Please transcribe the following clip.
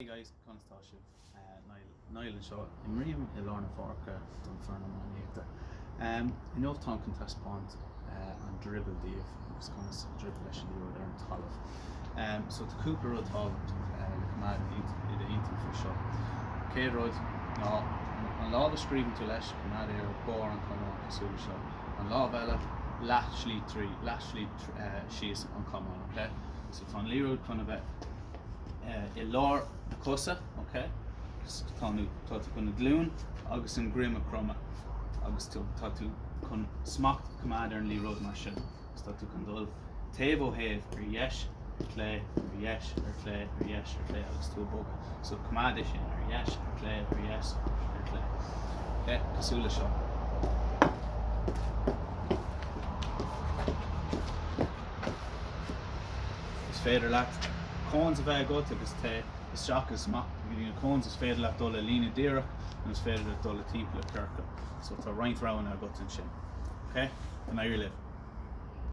Hey guys, conas Niall and show. I'm reading iomána páirce don bhfoireann I know Tugann Niall an Dribleáil agus conas Dribleáil there in talamh. So the cúpla rud talamh le cumad iad aontain for seo. Cé rud ná an lá a scríbhann tú leis cumad bór an cumán cosúla seo. An lá bheile leis síos an cumán, okay? So tá an líróid chuna bheith I lár cosa, okay? Tá tú chun glún agus an grima croma agus tá tú chun smacht cumad an líróid mar sin. Tá tú chun dul taobh ó thaobh dheis clé dheis clé dheis clé agus tú boga. So cumad sin dheis clé dheis clé. Okay? Cosúla seo. Is féidir leat conas a bheith agat agus is seach is mac conas is féidir leat dul a lína díreach agus féidir leat dul a timpeall a cearcha. So tá roinnt roinn agat an sin. Okay? And now you live.